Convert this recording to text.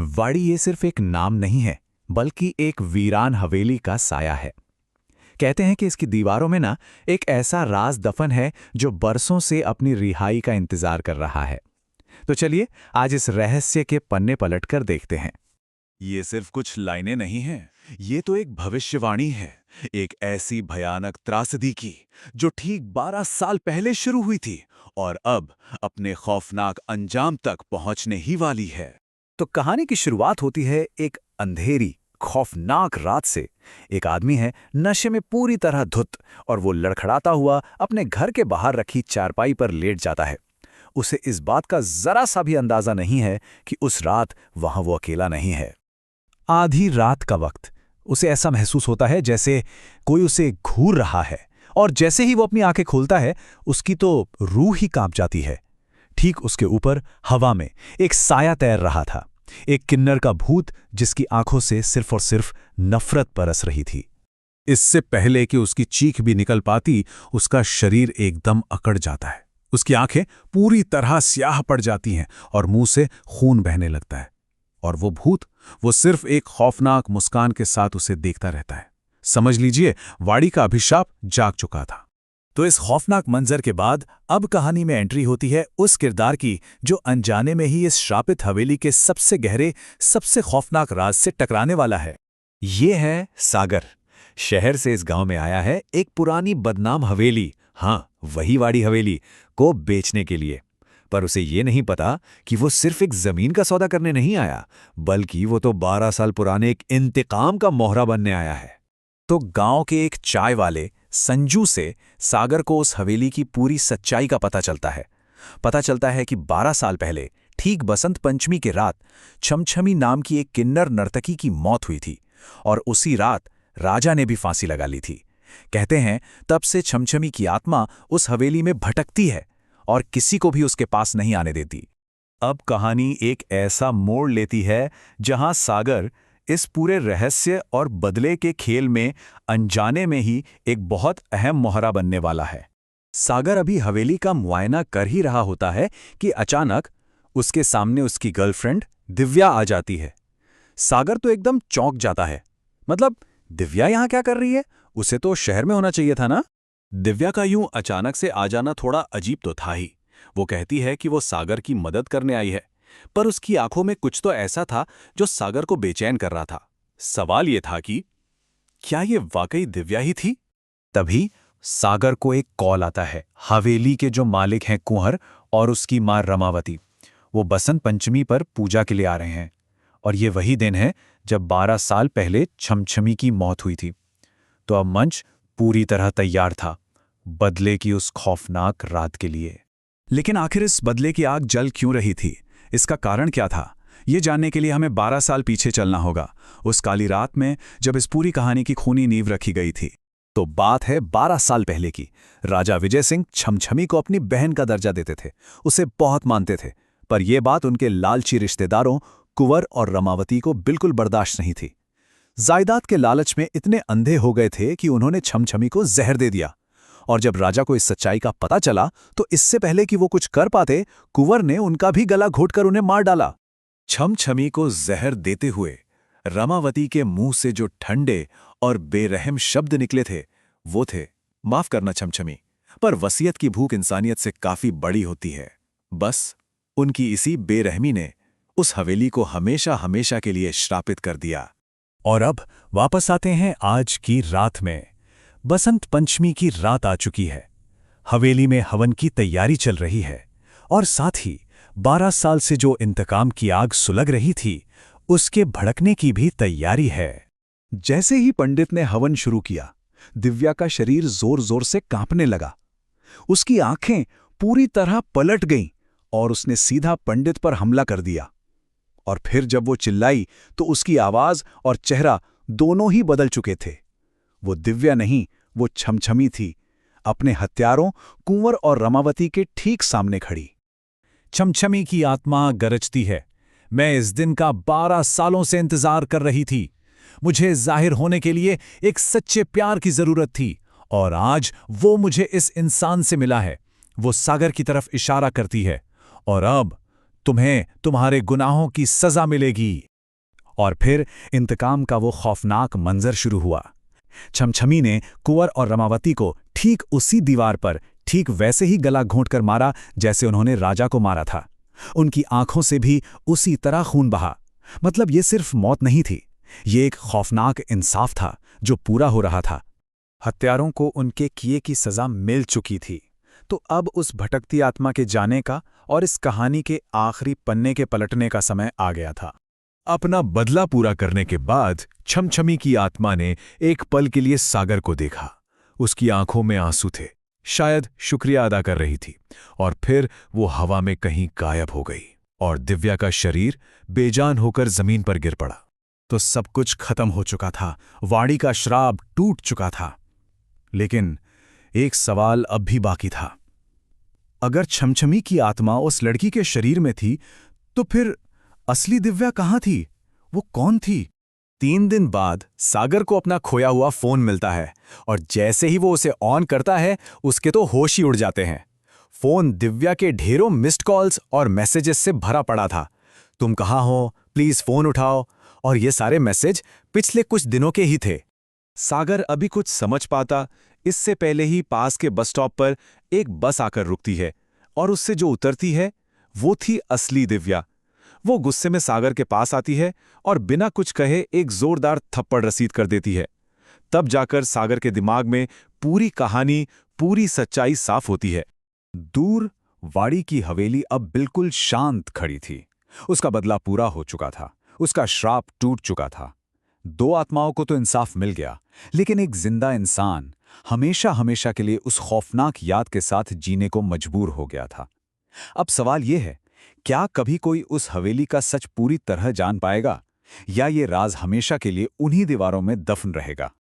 वाड़ी ये सिर्फ एक नाम नहीं है, बल्कि एक वीरान हवेली का साया है। कहते हैं कि इसकी दीवारों में ना एक ऐसा राज दफन है जो बरसों से अपनी रिहाई का इंतजार कर रहा है। तो चलिए आज इस रहस्य के पन्ने पलट कर देखते हैं। ये सिर्फ कुछ लाइनें नहीं हैं, ये तो एक भविष्यवाणी है, एक ऐसी भयानक त्रासदी की जो ठीक 12 साल पहले शुरू हुई थी और अब अपने खौफनाक अंजाम तक पहुंचने ही वाली है। तो कहानी की शुरुआत होती है एक अंधेरी खौफनाक रात से। एक आदमी है नशे में पूरी तरह धुत और वो लड़खड़ाता हुआ अपने घर के बाहर रखी चारपाई पर लेट जाता है। उसे इस बात का जरा सा भी अंदाजा नहीं है कि उस रात वहां वो अकेला नहीं है। आधी रात का वक्त उसे ऐसा महसूस होता है जैसे कोई उसे घूर रहा है, और जैसे ही वो अपनी आंखें खोलता है उसकी तो रूह ही कांप जाती है। ठीक उसके ऊपर हवा में एक साया तैर रहा था, एक किन्नर का भूत जिसकी आंखों से सिर्फ और सिर्फ नफरत बरस रही थी। इससे पहले कि उसकी चीख भी निकल पाती, उसका शरीर एकदम अकड़ जाता है। उसकी आंखें पूरी तरह स्याह पड़ जाती हैं और मुंह से खून बहने लगता है। और वो भूत, वो सिर्फ एक खौफनाक मुस्कान के साथ उसे देखता रहता है। समझ लीजिए, वाड़ी का अभिशाप जाग चुका था। तो इस खौफनाक मंजर के बाद अब कहानी में एंट्री होती है उस किरदार की जो अनजाने में ही इस श्रापित हवेली के सबसे गहरे, सबसे खौफनाक राज से टकराने वाला है। ये है सागर। शहर से इस गांव में आया है एक पुरानी बदनाम हवेली, हाँ वही वाड़ी हवेली, को बेचने के लिए। पर उसे ये नहीं पता कि वो सिर्फ एक जमीन का सौदा करने नहीं आया, बल्कि वो तो 12 साल पुराने एक इंतकाम का मोहरा बनने आया है। तो गांव के एक चाय वाले संजू से सागर को उस हवेली की पूरी सच्चाई का पता चलता है। पता चलता है कि 12 साल पहले ठीक बसंत पंचमी के रात छमछमी नाम की एक किन्नर नर्तकी की मौत हुई थी, और उसी रात राजा ने भी फांसी लगा ली थी। कहते हैं तब से छमछमी की आत्मा उस हवेली में भटकती है और किसी को भी उसके पास नहीं आने देती। अब कहानी एक ऐसा मोड़ लेती है जहां सागर इस पूरे रहस्य और बदले के खेल में अनजाने में ही एक बहुत अहम मोहरा बनने वाला है। सागर अभी हवेली का मुआयना कर ही रहा होता है कि अचानक उसके सामने उसकी गर्लफ्रेंड दिव्या आ जाती है। सागर तो एकदम चौंक जाता है। मतलब दिव्या यहां क्या कर रही है? उसे तो शहर में होना चाहिए था ना। दिव्या का यूं अचानक से आ जाना थोड़ा अजीब तो था ही। वो कहती है कि वो सागर की मदद करने आई है, पर उसकी आंखों में कुछ तो ऐसा था जो सागर को बेचैन कर रहा था। सवाल ये था कि क्या ये वाकई दिव्या ही थी? तभी सागर को एक कॉल आता है। हवेली के जो मालिक हैं कुंवर और उसकी मां रमावती, वो बसंत पंचमी पर पूजा के लिए आ रहे हैं। और ये वही दिन है जब 12 साल पहले छमछमी की मौत हुई थी। तो अब मंच पूरी तरह तैयार था बदले की उस खौफनाक रात के लिए। लेकिन आखिर इस बदले की आग जल क्यों रही थी? इसका कारण क्या था? ये जानने के लिए हमें 12 साल पीछे चलना होगा, उस काली रात में जब इस पूरी कहानी की खूनी नींव रखी गई थी। तो बात है 12 साल पहले की। राजा विजय सिंह छमछमी को अपनी बहन का दर्जा देते थे, उसे बहुत मानते थे। पर यह बात उनके लालची रिश्तेदारों कुंवर और रमावती को बिल्कुल बर्दाश्त नहीं थी। जायदाद के लालच में इतने अंधे हो गए थे कि उन्होंने छमछमी को जहर दे दिया। और जब राजा को इस सच्चाई का पता चला तो इससे पहले कि वो कुछ कर पाते, कुंवर ने उनका भी गला घोटकर उन्हें मार डाला। छमछमी को जहर देते हुए रमावती के मुंह से जो ठंडे और बेरहम शब्द निकले थे वो थे, माफ करना छमछमी, पर वसीयत की भूख इंसानियत से काफी बड़ी होती है। बस उनकी इसी बेरहमी ने उस हवेली को हमेशा हमेशा के लिए श्रापित कर दिया। और अब वापस आते हैं आज की रात में। बसंत पंचमी की रात आ चुकी है। हवेली में हवन की तैयारी चल रही है और साथ ही 12 साल से जो इंतकाम की आग सुलग रही थी उसके भड़कने की भी तैयारी है। जैसे ही पंडित ने हवन शुरू किया, दिव्या का शरीर जोर जोर से कांपने लगा। उसकी आंखें पूरी तरह पलट गईं और उसने सीधा पंडित पर हमला कर दिया। और फिर जब वो चिल्लाई तो उसकी आवाज और चेहरा दोनों ही बदल चुके थे। वो दिव्या नहीं, वो छमछमी थी, अपने हत्यारों कुंवर और रमावती के ठीक सामने खड़ी। छमछमी की आत्मा गरजती है, मैं इस दिन का 12 सालों से इंतजार कर रही थी। मुझे जाहिर होने के लिए एक सच्चे प्यार की जरूरत थी, और आज वो मुझे इस इंसान से मिला है। वो सागर की तरफ इशारा करती है, और अब तुम्हें तुम्हारे गुनाहों की सजा मिलेगी। और फिर इंतकाम का वो खौफनाक मंजर शुरू हुआ। छमछमी ने कुंवर और रमावती को ठीक उसी दीवार पर ठीक वैसे ही गला घोंटकर मारा जैसे उन्होंने राजा को मारा था। उनकी आंखों से भी उसी तरह खून बहा। मतलब ये सिर्फ मौत नहीं थी, ये एक खौफनाक इंसाफ था जो पूरा हो रहा था। हत्यारों को उनके किए की सजा मिल चुकी थी, तो अब उस भटकती आत्मा के जाने का और इस कहानी के आखिरी पन्ने के पलटने का समय आ गया था। अपना बदला पूरा करने के बाद छमछमी की आत्मा ने एक पल के लिए सागर को देखा। उसकी आंखों में आंसू थे, शायद शुक्रिया अदा कर रही थी, और फिर वो हवा में कहीं गायब हो गई और दिव्या का शरीर बेजान होकर जमीन पर गिर पड़ा। तो सब कुछ खत्म हो चुका था, वाणी का श्राप टूट चुका था। लेकिन एक सवाल अब भी बाकी था। अगर छमछमी की आत्मा उस लड़की के शरीर में थी, तो फिर असली दिव्या कहाँ थी? वो कौन थी? 3 दिन बाद सागर को अपना खोया हुआ फोन मिलता है, और जैसे ही वो उसे ऑन करता है, उसके तो होश ही उड़ जाते हैं। फोन दिव्या के ढेरों मिस्ड कॉल्स और मैसेजेस से भरा पड़ा था। तुम कहाँ हो? प्लीज फोन उठाओ। और ये सारे मैसेज पिछले कुछ दिनों के ही थे। सागर अभी कुछ समझ पाता इससे पहले ही पास के बस स्टॉप पर एक बस आकर रुकती है, और उससे जो उतरती है वो थी असली दिव्या। वो गुस्से में सागर के पास आती है और बिना कुछ कहे एक जोरदार थप्पड़ रसीद कर देती है। तब जाकर सागर के दिमाग में पूरी कहानी, पूरी सच्चाई साफ होती है। दूर वाड़ी की हवेली अब बिल्कुल शांत खड़ी थी। उसका बदला पूरा हो चुका था, उसका श्राप टूट चुका था। 2 आत्माओं को तो इंसाफ मिल गया, लेकिन एक जिंदा इंसान हमेशा हमेशा के लिए उस खौफनाक याद के साथ जीने को मजबूर हो गया था। अब सवाल यह है, क्या कभी कोई उस हवेली का सच पूरी तरह जान पाएगा, या ये राज हमेशा के लिए उन्हीं दीवारों में दफन रहेगा?